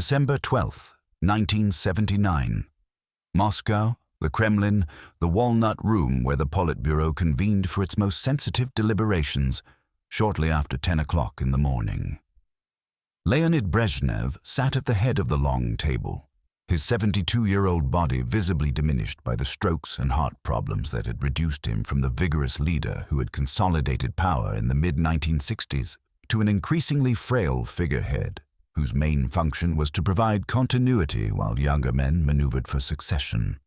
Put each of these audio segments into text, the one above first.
December 12, 1979. Moscow, the Kremlin, the walnut room where the Politburo convened for its most sensitive deliberations shortly after 10 o'clock in the morning. Leonid Brezhnev sat at the head of the long table, his 72-year-old body visibly diminished by the strokes and heart problems that had reduced him from the vigorous leader who had consolidated power in the mid-1960s to an increasingly frail figurehead whose main function was to provide continuity while younger men maneuvered for succession.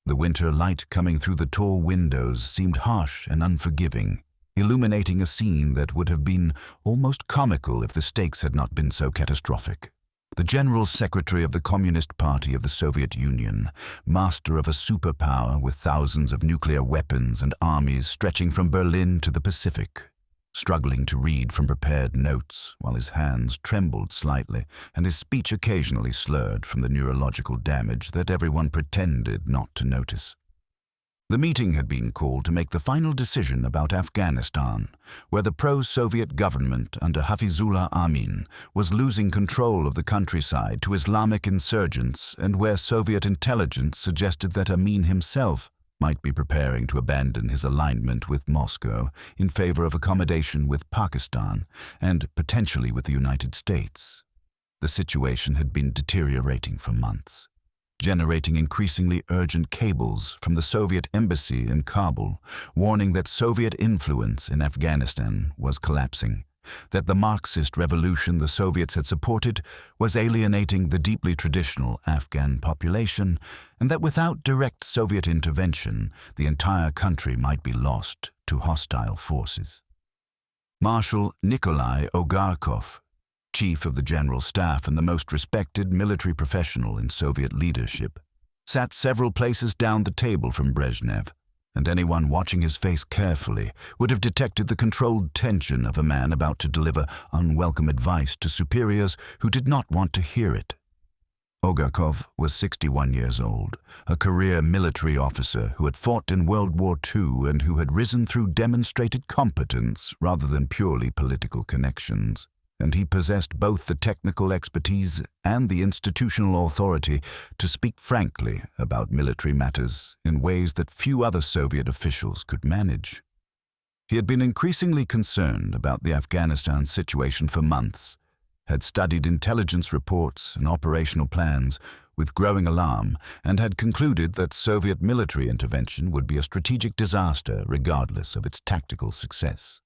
The winter light coming through the tall windows seemed harsh and unforgiving, illuminating a scene that would have been almost comical if the stakes had not been so catastrophic. The General Secretary of the Communist Party of the Soviet Union, master of a superpower with thousands of nuclear weapons and armies stretching from Berlin to the Pacific, struggling to read from prepared notes while his hands trembled slightly and his speech occasionally slurred from the neurological damage that everyone pretended not to notice. The meeting had been called to make the final decision about Afghanistan, where the pro-Soviet government under Hafizullah Amin was losing control of the countryside to Islamic insurgents and where Soviet intelligence suggested that Amin himself might be preparing to abandon his alignment with Moscow in favor of accommodation with Pakistan and potentially with the United States. The situation had been deteriorating for months, generating increasingly urgent cables from the Soviet embassy in Kabul, warning that Soviet influence in Afghanistan was collapsing, that the Marxist revolution the Soviets had supported was alienating the deeply traditional Afghan population, and that without direct Soviet intervention, the entire country might be lost to hostile forces. Marshal Nikolai Ogarkov, chief of the General Staff and the most respected military professional in Soviet leadership, sat several places down the table from Brezhnev, and anyone watching his face carefully would have detected the controlled tension of a man about to deliver unwelcome advice to superiors who did not want to hear it. Ogarkov was 61 years old, a career military officer who had fought in World War II and who had risen through demonstrated competence rather than purely political connections. And he possessed both the technical expertise and the institutional authority to speak frankly about military matters in ways that few other Soviet officials could manage. He had been increasingly concerned about the Afghanistan situation for months, had studied intelligence reports and operational plans with growing alarm, and had concluded that Soviet military intervention would be a strategic disaster regardless of its tactical success.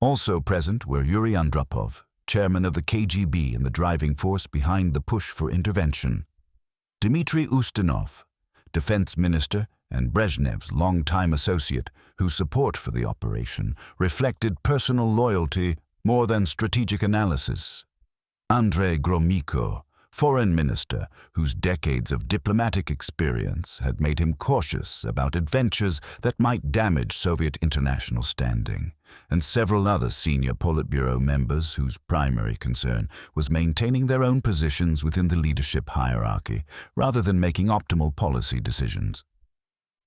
Also present were Yuri Andropov, chairman of the KGB and the driving force behind the push for intervention, Dmitry Ustinov, defense minister and Brezhnev's longtime associate, whose support for the operation reflected personal loyalty more than strategic analysis, Andrei Gromyko, foreign minister whose decades of diplomatic experience had made him cautious about adventures that might damage Soviet international standing, and several other senior Politburo members whose primary concern was maintaining their own positions within the leadership hierarchy rather than making optimal policy decisions.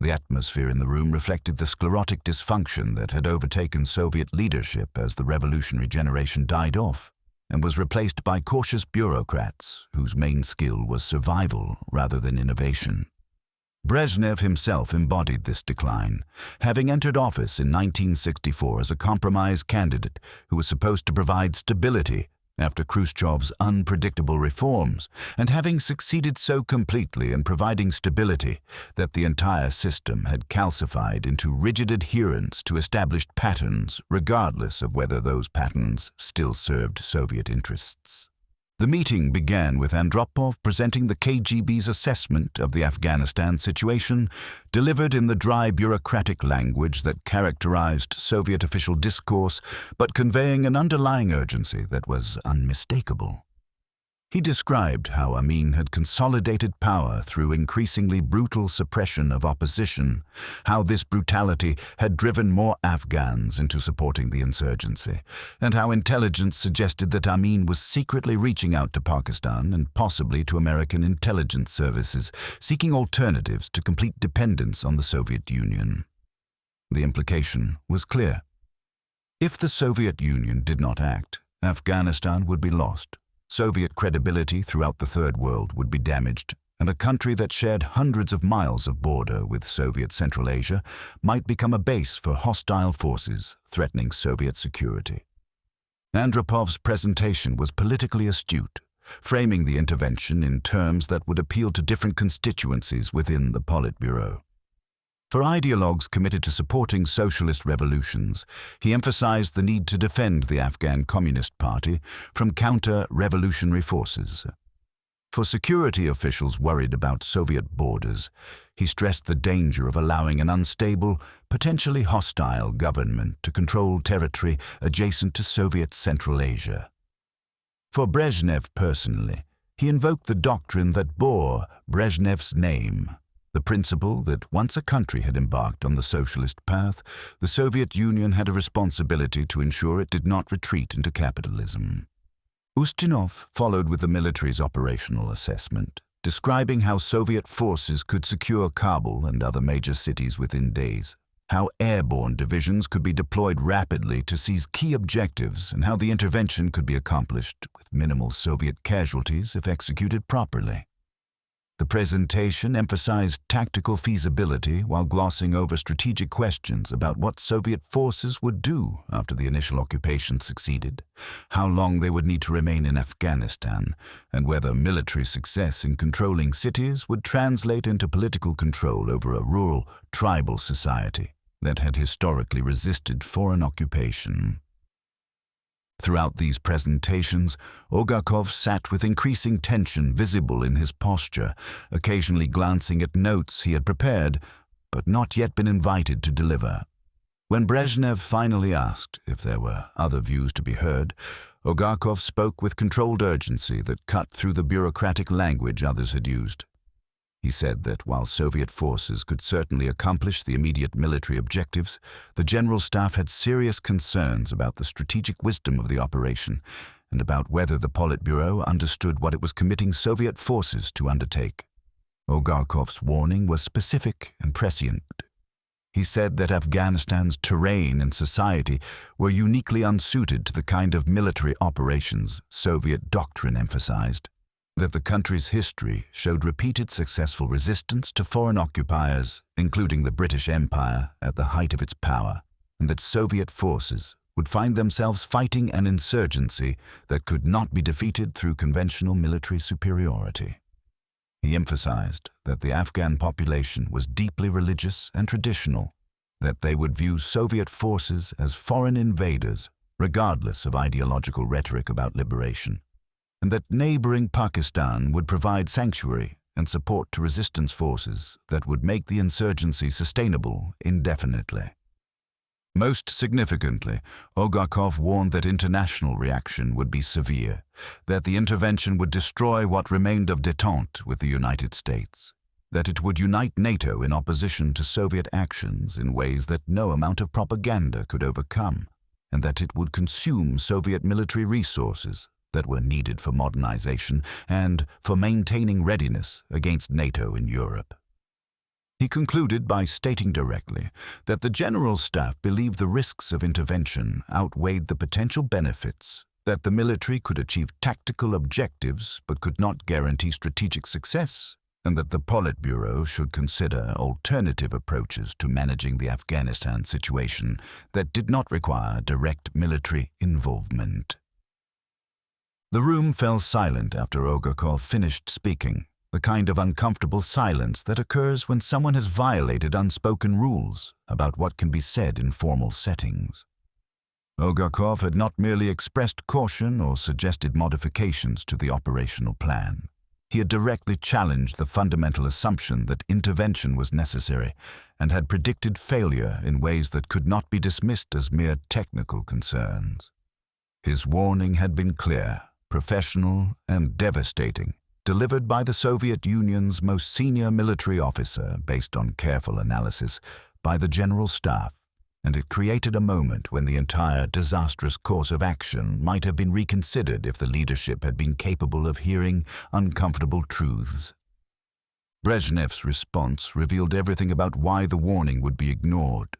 The atmosphere in the room reflected the sclerotic dysfunction that had overtaken Soviet leadership as the revolutionary generation died off, and was replaced by cautious bureaucrats whose main skill was survival rather than innovation. Brezhnev himself embodied this decline, having entered office in 1964 as a compromise candidate who was supposed to provide stability after Khrushchev's unpredictable reforms, and having succeeded so completely in providing stability that the entire system had calcified into rigid adherence to established patterns, regardless of whether those patterns still served Soviet interests. The meeting began with Andropov presenting the KGB's assessment of the Afghanistan situation, delivered in the dry bureaucratic language that characterized Soviet official discourse, but conveying an underlying urgency that was unmistakable. He described how Amin had consolidated power through increasingly brutal suppression of opposition, how this brutality had driven more Afghans into supporting the insurgency, and how intelligence suggested that Amin was secretly reaching out to Pakistan and possibly to American intelligence services, seeking alternatives to complete dependence on the Soviet Union. The implication was clear. If the Soviet Union did not act, Afghanistan would be lost. Soviet credibility throughout the Third World would be damaged, and a country that shared hundreds of miles of border with Soviet Central Asia might become a base for hostile forces threatening Soviet security. Andropov's presentation was politically astute, framing the intervention in terms that would appeal to different constituencies within the Politburo. For ideologues committed to supporting socialist revolutions, he emphasized the need to defend the Afghan Communist Party from counter-revolutionary forces. For security officials worried about Soviet borders, he stressed the danger of allowing an unstable, potentially hostile government to control territory adjacent to Soviet Central Asia. For Brezhnev personally, he invoked the doctrine that bore Brezhnev's name, the principle that once a country had embarked on the socialist path, the Soviet Union had a responsibility to ensure it did not retreat into capitalism. Ustinov followed with the military's operational assessment, describing how Soviet forces could secure Kabul and other major cities within days, how airborne divisions could be deployed rapidly to seize key objectives, and how the intervention could be accomplished with minimal Soviet casualties if executed properly. The presentation emphasized tactical feasibility while glossing over strategic questions about what Soviet forces would do after the initial occupation succeeded, how long they would need to remain in Afghanistan, and whether military success in controlling cities would translate into political control over a rural, tribal society that had historically resisted foreign occupation. Throughout these presentations, Olgakov sat with increasing tension visible in his posture, occasionally glancing at notes he had prepared, but not yet been invited to deliver. When Brezhnev finally asked if there were other views to be heard, Olgakov spoke with controlled urgency that cut through the bureaucratic language others had used. He said that while Soviet forces could certainly accomplish the immediate military objectives, the General Staff had serious concerns about the strategic wisdom of the operation and about whether the Politburo understood what it was committing Soviet forces to undertake. Olgakov's warning was specific and prescient. He said that Afghanistan's terrain and society were uniquely unsuited to the kind of military operations Soviet doctrine emphasized, that the country's history showed repeated successful resistance to foreign occupiers, including the British Empire at the height of its power, and that Soviet forces would find themselves fighting an insurgency that could not be defeated through conventional military superiority. He emphasized that the Afghan population was deeply religious and traditional, that they would view Soviet forces as foreign invaders, regardless of ideological rhetoric about liberation, and that neighboring Pakistan would provide sanctuary and support to resistance forces that would make the insurgency sustainable indefinitely. Most significantly, Olgakov warned that international reaction would be severe, that the intervention would destroy what remained of détente with the United States, that it would unite NATO in opposition to Soviet actions in ways that no amount of propaganda could overcome, and that it would consume Soviet military resources that were needed for modernization and for maintaining readiness against NATO in Europe. He concluded by stating directly that the General Staff believed the risks of intervention outweighed the potential benefits, that the military could achieve tactical objectives but could not guarantee strategic success, and that the Politburo should consider alternative approaches to managing the Afghanistan situation that did not require direct military involvement. The room fell silent after Olgakov finished speaking, the kind of uncomfortable silence that occurs when someone has violated unspoken rules about what can be said in formal settings. Olgakov had not merely expressed caution or suggested modifications to the operational plan. He had directly challenged the fundamental assumption that intervention was necessary and had predicted failure in ways that could not be dismissed as mere technical concerns. His warning had been clear, professional, and devastating, delivered by the Soviet Union's most senior military officer based on careful analysis by the General Staff, and it created a moment when the entire disastrous course of action might have been reconsidered if the leadership had been capable of hearing uncomfortable truths. Brezhnev's response revealed everything about why the warning would be ignored.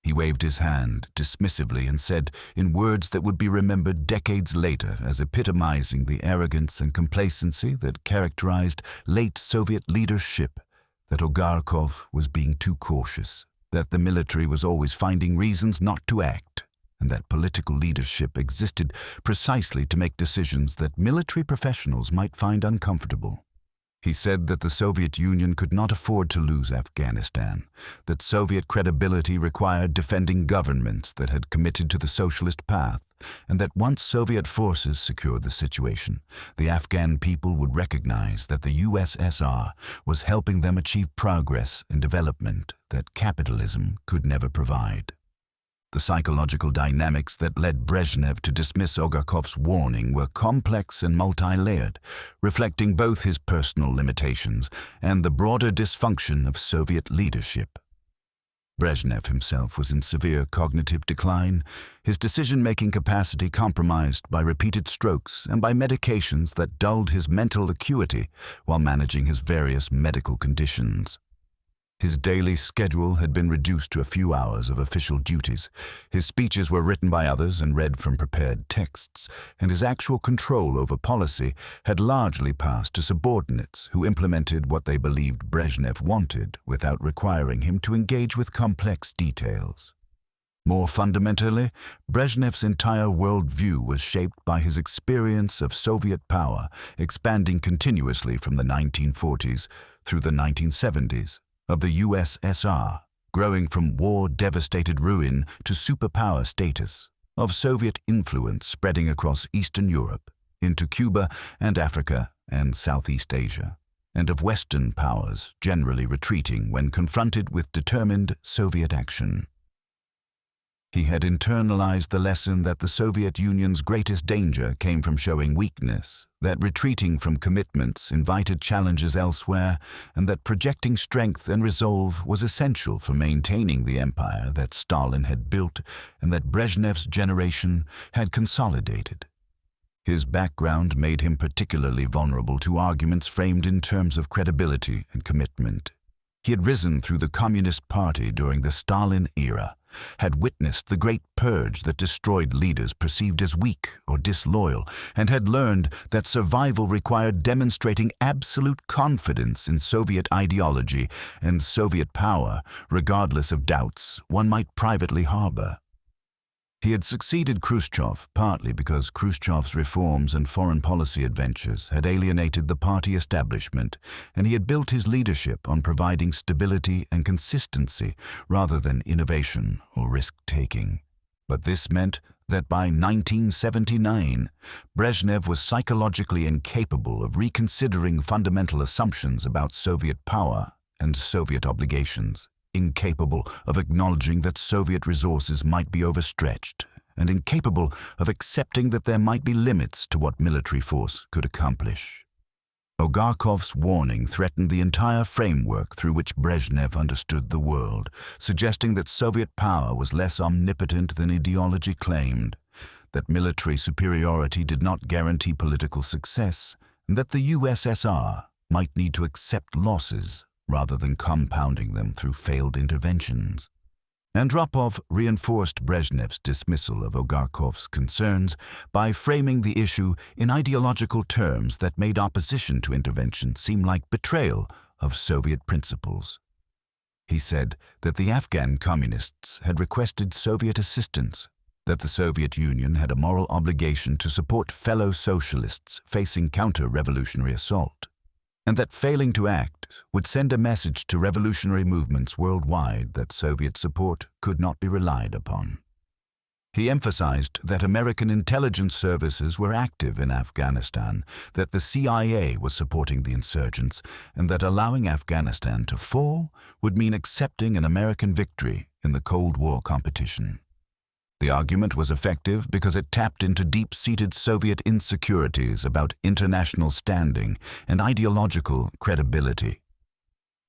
He waved his hand dismissively and said, in words that would be remembered decades later as epitomizing the arrogance and complacency that characterized late Soviet leadership, that Olgarkov was being too cautious, that the military was always finding reasons not to act, and that political leadership existed precisely to make decisions that military professionals might find uncomfortable. He said that the Soviet Union could not afford to lose Afghanistan, that Soviet credibility required defending governments that had committed to the socialist path, and that once Soviet forces secured the situation, the Afghan people would recognize that the USSR was helping them achieve progress and development that capitalism could never provide. The psychological dynamics that led Brezhnev to dismiss Olgarkov's warning were complex and multi-layered, reflecting both his personal limitations and the broader dysfunction of Soviet leadership. Brezhnev himself was in severe cognitive decline, his decision-making capacity compromised by repeated strokes and by medications that dulled his mental acuity while managing his various medical conditions. His daily schedule had been reduced to a few hours of official duties. His speeches were written by others and read from prepared texts, and his actual control over policy had largely passed to subordinates who implemented what they believed Brezhnev wanted without requiring him to engage with complex details. More fundamentally, Brezhnev's entire worldview was shaped by his experience of Soviet power expanding continuously from the 1940s through the 1970s. Of the USSR, growing from war-devastated ruin to superpower status, of Soviet influence spreading across Eastern Europe, into Cuba and Africa and Southeast Asia, and of Western powers generally retreating when confronted with determined Soviet action. He had internalized the lesson that the Soviet Union's greatest danger came from showing weakness, that retreating from commitments invited challenges elsewhere, and that projecting strength and resolve was essential for maintaining the empire that Stalin had built and that Brezhnev's generation had consolidated. His background made him particularly vulnerable to arguments framed in terms of credibility and commitment. He had risen through the Communist Party during the Stalin era, had witnessed the Great Purge that destroyed leaders perceived as weak or disloyal, and had learned that survival required demonstrating absolute confidence in Soviet ideology and Soviet power, regardless of doubts one might privately harbor. He had succeeded Khrushchev partly because Khrushchev's reforms and foreign policy adventures had alienated the party establishment, and he had built his leadership on providing stability and consistency rather than innovation or risk-taking. But this meant that by 1979, Brezhnev was psychologically incapable of reconsidering fundamental assumptions about Soviet power and Soviet obligations, incapable of acknowledging that Soviet resources might be overstretched, and incapable of accepting that there might be limits to what military force could accomplish. Olgarkov's warning threatened the entire framework through which Brezhnev understood the world, suggesting that Soviet power was less omnipotent than ideology claimed, that military superiority did not guarantee political success, and that the USSR might need to accept losses rather than compounding them through failed interventions. Andropov reinforced Brezhnev's dismissal of Olgarkov's concerns by framing the issue in ideological terms that made opposition to intervention seem like betrayal of Soviet principles. He said that the Afghan communists had requested Soviet assistance, that the Soviet Union had a moral obligation to support fellow socialists facing counter-revolutionary assault, and that failing to act would send a message to revolutionary movements worldwide that Soviet support could not be relied upon. He emphasized that American intelligence services were active in Afghanistan, that the CIA was supporting the insurgents, and that allowing Afghanistan to fall would mean accepting an American victory in the Cold War competition. The argument was effective because it tapped into deep-seated Soviet insecurities about international standing and ideological credibility.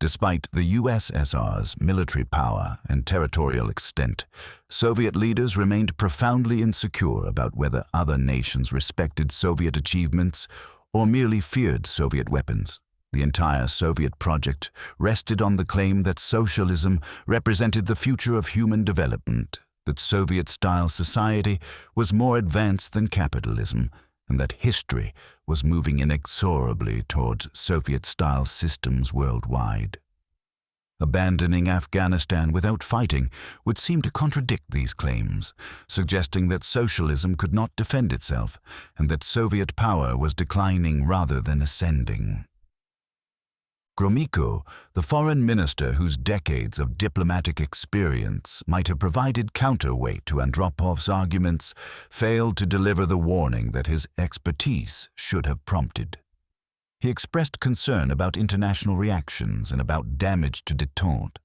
Despite the USSR's military power and territorial extent, Soviet leaders remained profoundly insecure about whether other nations respected Soviet achievements or merely feared Soviet weapons. The entire Soviet project rested on the claim that socialism represented the future of human development, that Soviet-style society was more advanced than capitalism, and that history was moving inexorably towards Soviet-style systems worldwide. Abandoning Afghanistan without fighting would seem to contradict these claims, suggesting that socialism could not defend itself and that Soviet power was declining rather than ascending. Gromyko, the foreign minister whose decades of diplomatic experience might have provided counterweight to Andropov's arguments, failed to deliver the warning that his expertise should have prompted. He expressed concern about international reactions and about damage to détente,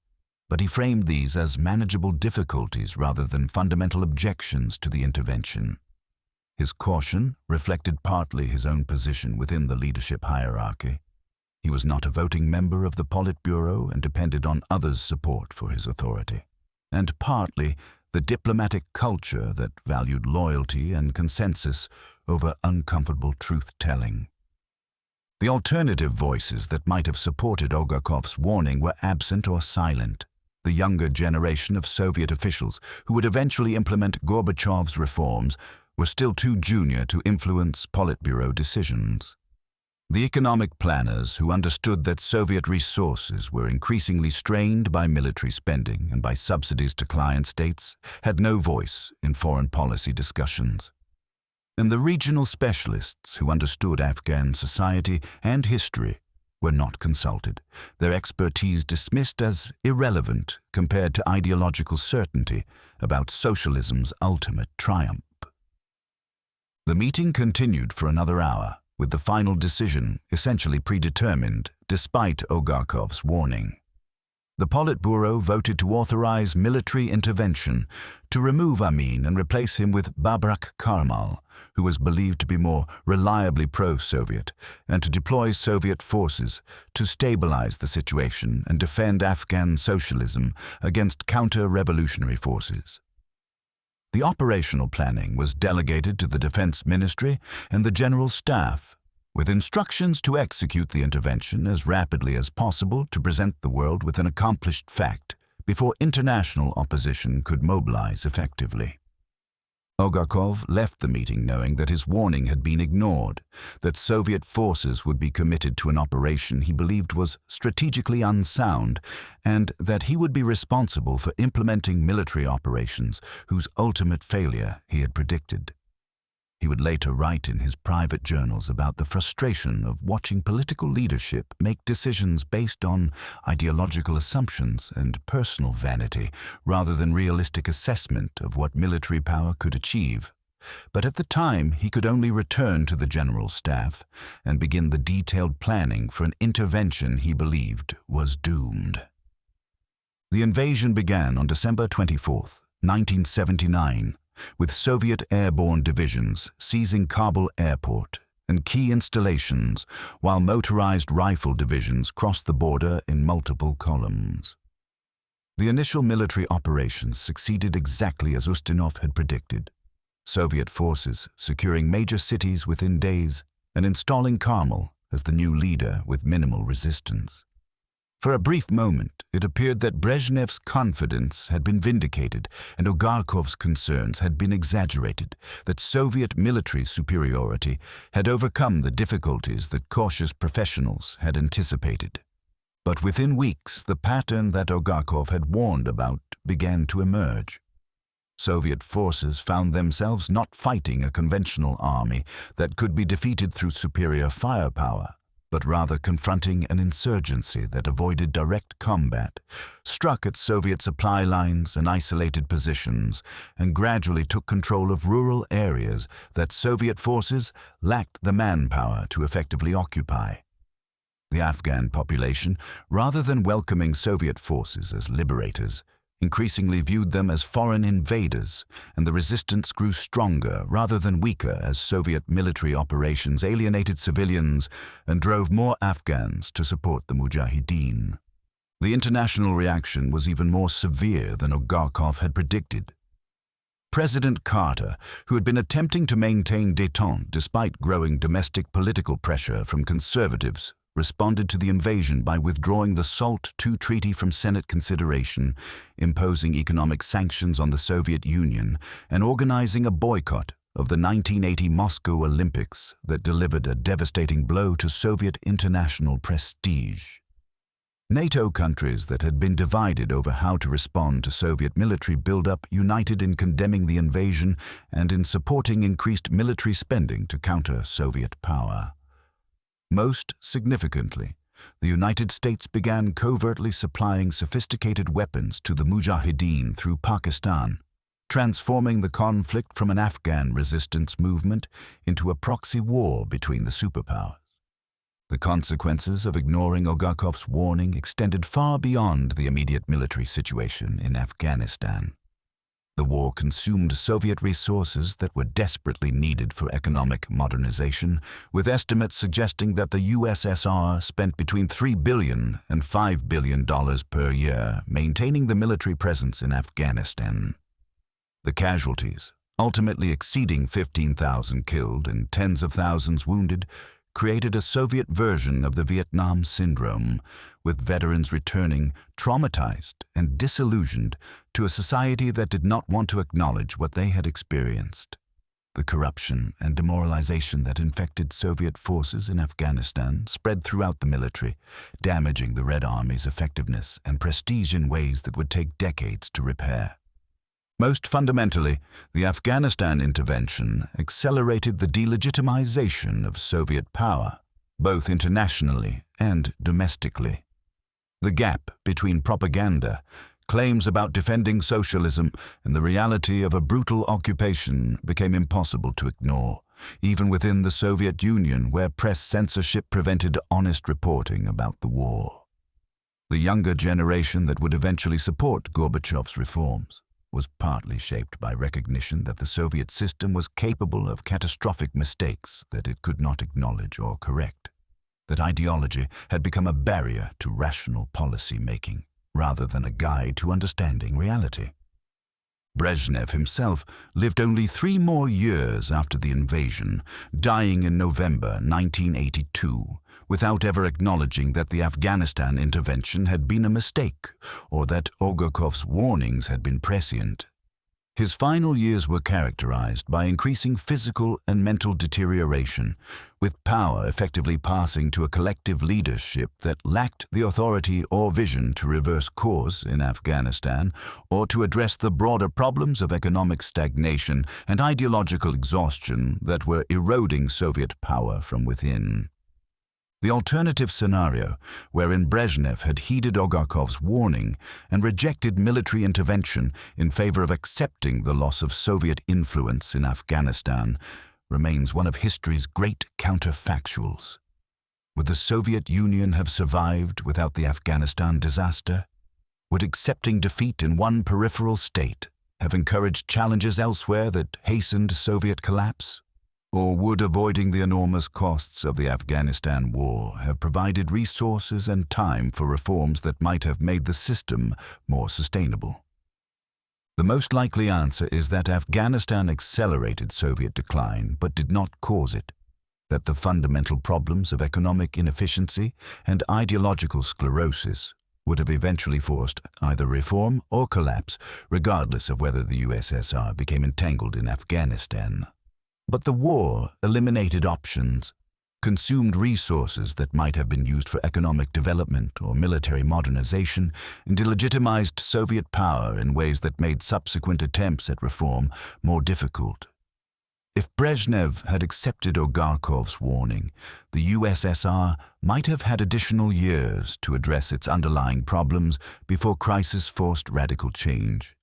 but he framed these as manageable difficulties rather than fundamental objections to the intervention. His caution reflected partly his own position within the leadership hierarchy. He was not a voting member of the Politburo and depended on others' support for his authority, and partly the diplomatic culture that valued loyalty and consensus over uncomfortable truth-telling. The alternative voices that might have supported Olgakov's warning were absent or silent. The younger generation of Soviet officials who would eventually implement Gorbachev's reforms were still too junior to influence Politburo decisions. The economic planners who understood that Soviet resources were increasingly strained by military spending and by subsidies to client states had no voice in foreign policy discussions. And the regional specialists who understood Afghan society and history were not consulted, their expertise dismissed as irrelevant compared to ideological certainty about socialism's ultimate triumph. The meeting continued for another hour, with the final decision essentially predetermined despite Olgakov's warning. The Politburo voted to authorize military intervention, to remove Amin and replace him with Babrak Karmal, who was believed to be more reliably pro-Soviet, and to deploy Soviet forces to stabilize the situation and defend Afghan socialism against counter-revolutionary forces. The operational planning was delegated to the Defense Ministry and the General Staff, with instructions to execute the intervention as rapidly as possible to present the world with an accomplished fact before international opposition could mobilize effectively. Olgakov left the meeting knowing that his warning had been ignored, that Soviet forces would be committed to an operation he believed was strategically unsound, and that he would be responsible for implementing military operations whose ultimate failure he had predicted. He would later write in his private journals about the frustration of watching political leadership make decisions based on ideological assumptions and personal vanity rather than realistic assessment of what military power could achieve. But at the time, he could only return to the General Staff and begin the detailed planning for an intervention he believed was doomed. The invasion began on December 24, 1979, with Soviet airborne divisions seizing Kabul airport and key installations, while motorized rifle divisions crossed the border in multiple columns. The initial military operations succeeded exactly as Ustinov had predicted, Soviet forces securing major cities within days and installing Karmal as the new leader with minimal resistance. For a brief moment, it appeared that Brezhnev's confidence had been vindicated and Olgakov's concerns had been exaggerated, that Soviet military superiority had overcome the difficulties that cautious professionals had anticipated. But within weeks, the pattern that Olgakov had warned about began to emerge. Soviet forces found themselves not fighting a conventional army that could be defeated through superior firepower, but rather confronting an insurgency that avoided direct combat, struck at Soviet supply lines and isolated positions, and gradually took control of rural areas that Soviet forces lacked the manpower to effectively occupy. The Afghan population, rather than welcoming Soviet forces as liberators, increasingly viewed them as foreign invaders, and the resistance grew stronger rather than weaker as Soviet military operations alienated civilians and drove more Afghans to support the Mujahideen. The international reaction was even more severe than Olgakov had predicted. President Carter, who had been attempting to maintain détente despite growing domestic political pressure from conservatives, responded to the invasion by withdrawing the SALT II treaty from Senate consideration, imposing economic sanctions on the Soviet Union, and organizing a boycott of the 1980 Moscow Olympics that delivered a devastating blow to Soviet international prestige. NATO countries that had been divided over how to respond to Soviet military buildup united in condemning the invasion and in supporting increased military spending to counter Soviet power. Most significantly, the United States began covertly supplying sophisticated weapons to the Mujahideen through Pakistan, transforming the conflict from an Afghan resistance movement into a proxy war between the superpowers. The consequences of ignoring Olgakov's warning extended far beyond the immediate military situation in Afghanistan. The war consumed Soviet resources that were desperately needed for economic modernization, with estimates suggesting that the USSR spent between $3 billion and $5 billion per year maintaining the military presence in Afghanistan. The casualties, ultimately exceeding 15,000 killed and tens of thousands wounded, created a Soviet version of the Vietnam Syndrome, with veterans returning traumatized and disillusioned to a society that did not want to acknowledge what they had experienced. The corruption and demoralization that infected Soviet forces in Afghanistan spread throughout the military, damaging the Red Army's effectiveness and prestige in ways that would take decades to repair. Most fundamentally, the Afghanistan intervention accelerated the delegitimization of Soviet power, both internationally and domestically. The gap between propaganda, claims about defending socialism, and the reality of a brutal occupation became impossible to ignore, even within the Soviet Union, where press censorship prevented honest reporting about the war. The younger generation that would eventually support Gorbachev's reforms was partly shaped by recognition that the Soviet system was capable of catastrophic mistakes that it could not acknowledge or correct, that ideology had become a barrier to rational policy making, rather than a guide to understanding reality. Brezhnev himself lived only 3 more years after the invasion, dying in November 1982, without ever acknowledging that the Afghanistan intervention had been a mistake or that Olgakov's warnings had been prescient. His final years were characterized by increasing physical and mental deterioration, with power effectively passing to a collective leadership that lacked the authority or vision to reverse course in Afghanistan or to address the broader problems of economic stagnation and ideological exhaustion that were eroding Soviet power from within. The alternative scenario, wherein Brezhnev had heeded Olgakov's warning and rejected military intervention in favor of accepting the loss of Soviet influence in Afghanistan, remains one of history's great counterfactuals. Would the Soviet Union have survived without the Afghanistan disaster? Would accepting defeat in one peripheral state have encouraged challenges elsewhere that hastened Soviet collapse? Or would avoiding the enormous costs of the Afghanistan war have provided resources and time for reforms that might have made the system more sustainable? The most likely answer is that Afghanistan accelerated Soviet decline but did not cause it, that the fundamental problems of economic inefficiency and ideological sclerosis would have eventually forced either reform or collapse, regardless of whether the USSR became entangled in Afghanistan. But the war eliminated options, consumed resources that might have been used for economic development or military modernization, and delegitimized Soviet power in ways that made subsequent attempts at reform more difficult. If Brezhnev had accepted Olgakov's warning, the USSR might have had additional years to address its underlying problems before crisis forced radical change.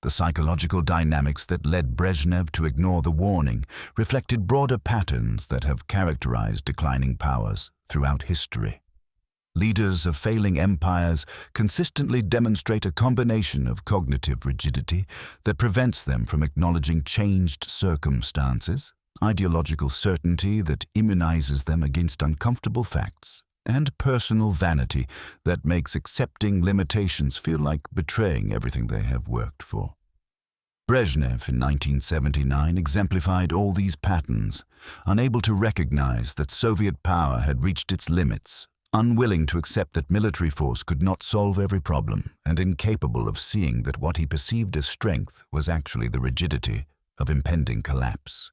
The psychological dynamics that led Brezhnev to ignore the warning reflected broader patterns that have characterized declining powers throughout history. Leaders of failing empires consistently demonstrate a combination of cognitive rigidity that prevents them from acknowledging changed circumstances, ideological certainty that immunizes them against uncomfortable facts, and personal vanity that makes accepting limitations feel like betraying everything they have worked for. Brezhnev in 1979 exemplified all these patterns, unable to recognize that Soviet power had reached its limits, unwilling to accept that military force could not solve every problem, and incapable of seeing that what he perceived as strength was actually the rigidity of impending collapse.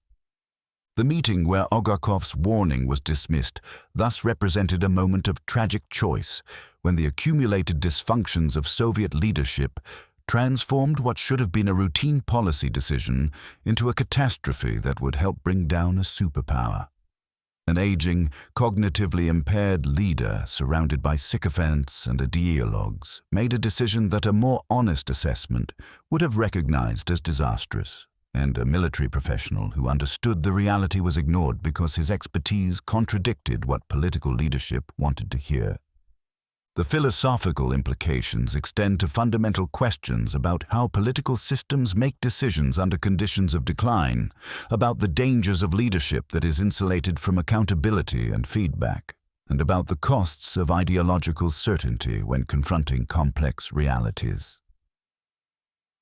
The meeting where Ogakov's warning was dismissed thus represented a moment of tragic choice, when the accumulated dysfunctions of Soviet leadership transformed what should have been a routine policy decision into a catastrophe that would help bring down a superpower. An aging, cognitively impaired leader surrounded by sycophants and ideologues made a decision that a more honest assessment would have recognized as disastrous, and a military professional who understood the reality was ignored because his expertise contradicted what political leadership wanted to hear. The philosophical implications extend to fundamental questions about how political systems make decisions under conditions of decline, about the dangers of leadership that is insulated from accountability and feedback, and about the costs of ideological certainty when confronting complex realities.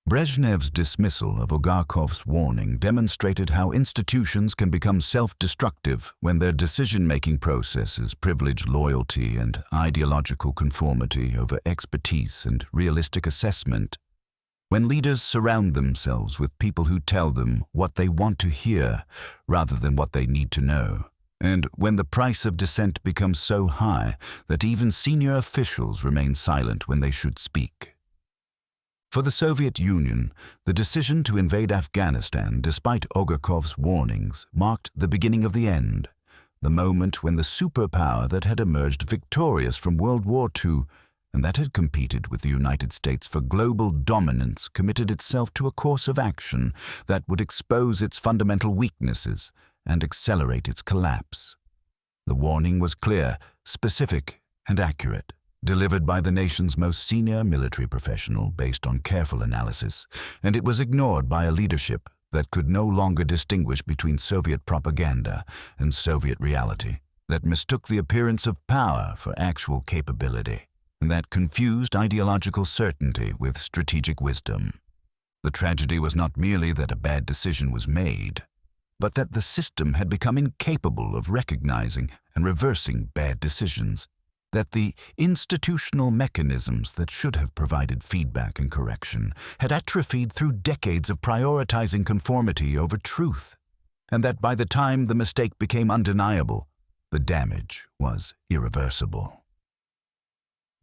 Brezhnev's dismissal of Ogakov's warning demonstrated how institutions can become self-destructive when their decision-making processes privilege loyalty and ideological conformity over expertise and realistic assessment. When leaders surround themselves with people who tell them what they want to hear rather than what they need to know, and when the price of dissent becomes so high that even senior officials remain silent when they should speak. For the Soviet Union, the decision to invade Afghanistan, despite Ogakov's warnings, marked the beginning of the end, the moment when the superpower that had emerged victorious from World War II and that had competed with the United States for global dominance committed itself to a course of action that would expose its fundamental weaknesses and accelerate its collapse. The warning was clear, specific, and accurate, delivered by the nation's most senior military professional based on careful analysis, and it was ignored by a leadership that could no longer distinguish between Soviet propaganda and Soviet reality, that mistook the appearance of power for actual capability, and that confused ideological certainty with strategic wisdom. The tragedy was not merely that a bad decision was made, but that the system had become incapable of recognizing and reversing bad decisions, that the institutional mechanisms that should have provided feedback and correction had atrophied through decades of prioritizing conformity over truth, and that by the time the mistake became undeniable, the damage was irreversible.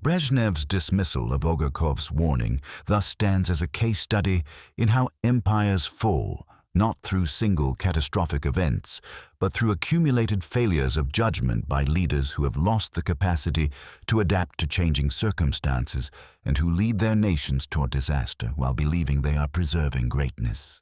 Brezhnev's dismissal of Ogakov's warning thus stands as a case study in how empires fall, not through single catastrophic events, but through accumulated failures of judgment by leaders who have lost the capacity to adapt to changing circumstances and who lead their nations toward disaster while believing they are preserving greatness.